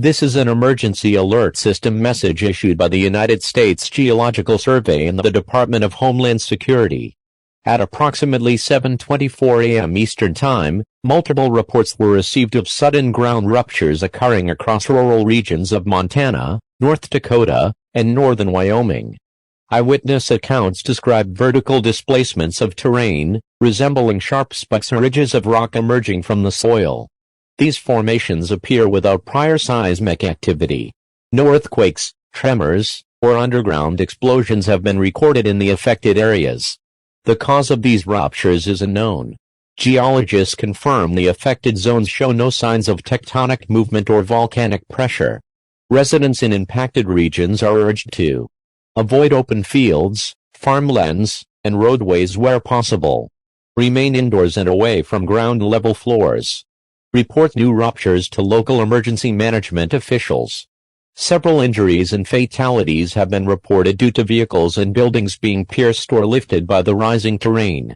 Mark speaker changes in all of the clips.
Speaker 1: This is an emergency alert system message issued by the United States Geological Survey and the Department of Homeland Security. At approximately 7:24 a.m. Eastern Time, multiple reports were received of sudden ground ruptures occurring across rural regions of Montana, North Dakota, and northern Wyoming. Eyewitness accounts describe vertical displacements of terrain, resembling sharp spikes or ridges of rock emerging from the soil. These formations appear without prior seismic activity. No earthquakes, tremors, or underground explosions have been recorded in the affected areas. The cause of these ruptures is unknown. Geologists confirm the affected zones show no signs of tectonic movement or volcanic pressure. Residents in impacted regions are urged to avoid open fields, farmlands, and roadways where possible. Remain indoors and away from ground-level floors. Report new ruptures to local emergency management officials. Several injuries and fatalities have been reported due to vehicles and buildings being pierced or lifted by the rising terrain.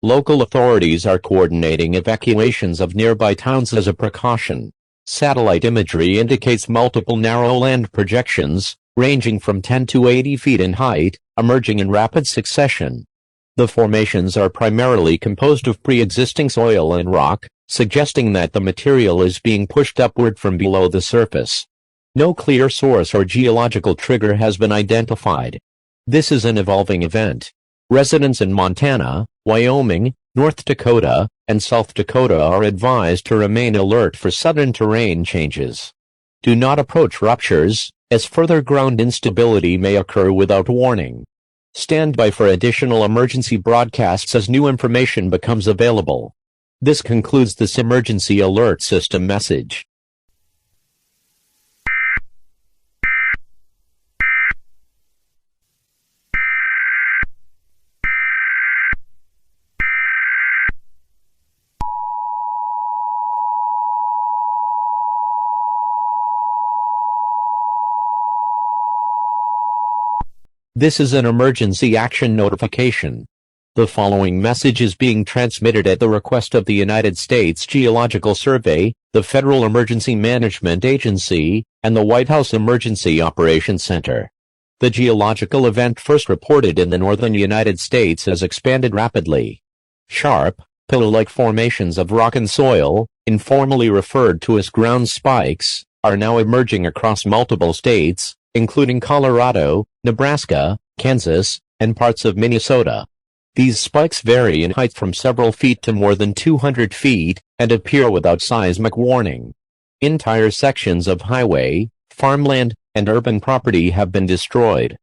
Speaker 1: Local authorities are coordinating evacuations of nearby towns as a precaution. Satellite imagery indicates multiple narrow land projections, ranging from 10 to 80 feet in height, emerging in rapid succession. The formations are primarily composed of pre-existing soil and rock, suggesting that the material is being pushed upward from below the surface. No clear source or geological trigger has been identified. This is an evolving event. Residents in Montana, Wyoming, North Dakota, and South Dakota are advised to remain alert for sudden terrain changes. Do not approach ruptures, as further ground instability may occur without warning. Stand by for additional emergency broadcasts as new information becomes available. This concludes this emergency alert system message. This is an emergency action notification. The following message is being transmitted at the request of the United States Geological Survey, the Federal Emergency Management Agency, and the White House Emergency Operations Center. The geological event first reported in the northern United States has expanded rapidly. Sharp, pillow-like formations of rock and soil, informally referred to as ground spikes, are now emerging across multiple states, including Colorado, Nebraska, Kansas, and parts of Minnesota. These spikes vary in height from several feet to more than 200 feet, and appear without seismic warning. Entire sections of highway, farmland, and urban property have been destroyed.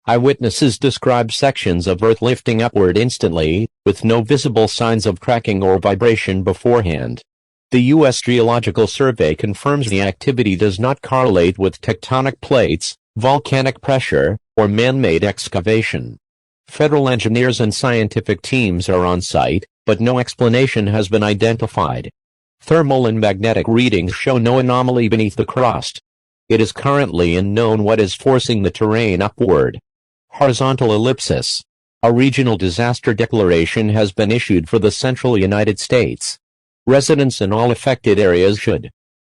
Speaker 1: Eyewitnesses describe sections of earth lifting upward instantly, with no visible signs of cracking or vibration beforehand. The U.S. Geological Survey confirms the activity does not correlate with tectonic plates, volcanic pressure, or man-made excavation. Federal engineers and scientific teams are on site, but no explanation has been identified. Thermal and magnetic readings show no anomaly beneath the crust. It is currently unknown what is forcing the terrain upward. Horizontal ellipsis. A regional disaster declaration has been issued for the central United States. Residents in all affected areas should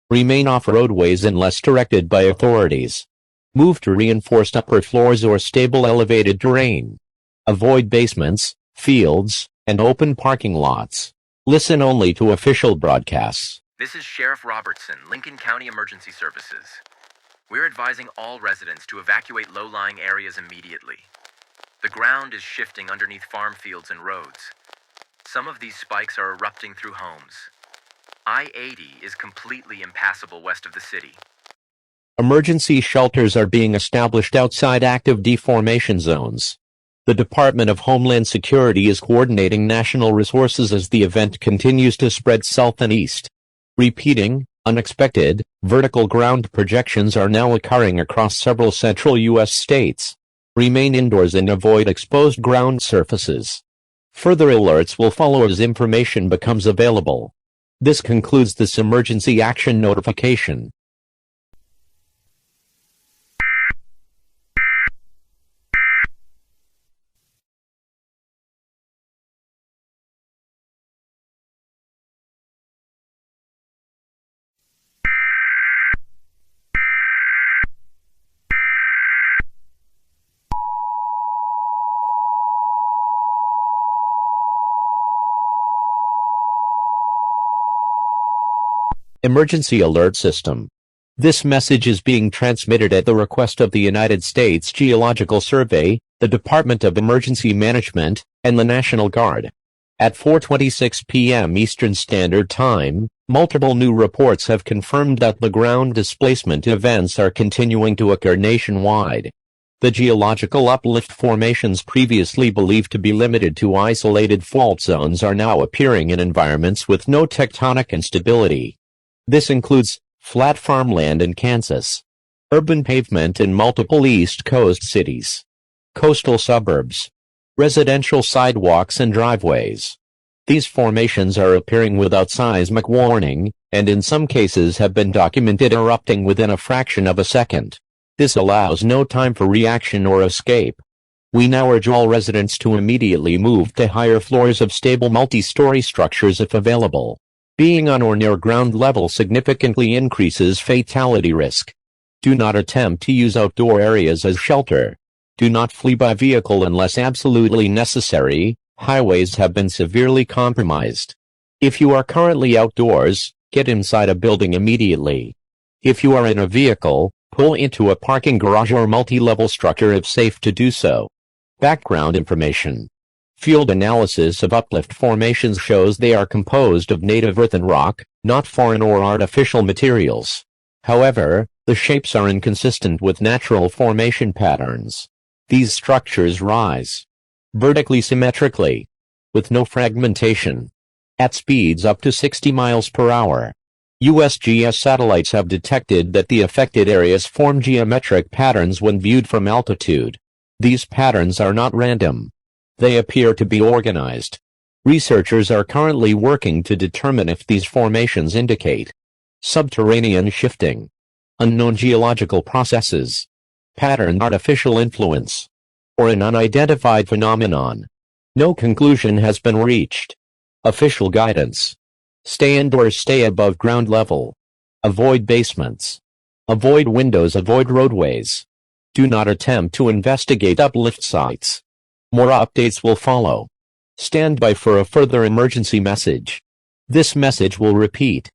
Speaker 1: remain off roadways unless directed by authorities. Move to reinforced upper floors or stable elevated terrain. Avoid basements, fields, and open parking lots. Listen only to official broadcasts.
Speaker 2: This is Sheriff Robertson, Lincoln County Emergency Services. We're advising all residents to evacuate low-lying areas immediately. The ground is shifting underneath farm fields and roads. Some of these spikes are erupting through homes. I-80 is completely impassable west of the city.
Speaker 1: Emergency shelters are being established outside active deformation zones. The Department of Homeland Security is coordinating national resources as the event continues to spread south and east. Repeating, unexpected, vertical ground projections are now occurring across several central U.S. states. Remain indoors and avoid exposed ground surfaces. Further alerts will follow as information becomes available. This concludes this emergency action notification. Emergency Alert System. This message is being transmitted at the request of the United States Geological Survey, the Department of Emergency Management, and the National Guard. At 4:26 p.m. Eastern Standard Time, multiple new reports have confirmed that the ground displacement events are continuing to occur nationwide. The geological uplift formations previously believed to be limited to isolated fault zones are now appearing in environments with no tectonic instability. This includes flat farmland in Kansas, urban pavement in multiple East Coast cities, coastal suburbs, residential sidewalks and driveways. These formations are appearing without seismic warning, and in some cases have been documented erupting within a fraction of a second. This allows no time for reaction or escape. We now urge all residents to immediately move to higher floors of stable multi-story structures if available. Being on or near ground level significantly increases fatality risk. Do not attempt to use outdoor areas as shelter. Do not flee by vehicle unless absolutely necessary. Highways have been severely compromised. If you are currently outdoors, get inside a building immediately. If you are in a vehicle, pull into a parking garage or multi-level structure if safe to do so. Background information. Field analysis of uplift formations shows they are composed of native earth and rock, not foreign or artificial materials. However, the shapes are inconsistent with natural formation patterns. These structures rise vertically symmetrically, with no fragmentation, at speeds up to 60 miles per hour. USGS satellites have detected that the affected areas form geometric patterns when viewed from altitude. These patterns are not random. They appear to be organized. Researchers are currently working to determine if these formations indicate subterranean shifting, unknown geological processes, pattern artificial influence, or an unidentified phenomenon. No conclusion has been reached. Official guidance. Stay indoors, stay above ground level. Avoid basements. Avoid windows, avoid roadways. Do not attempt to investigate uplift sites. More updates will follow. Stand by for a further emergency message. This message will repeat.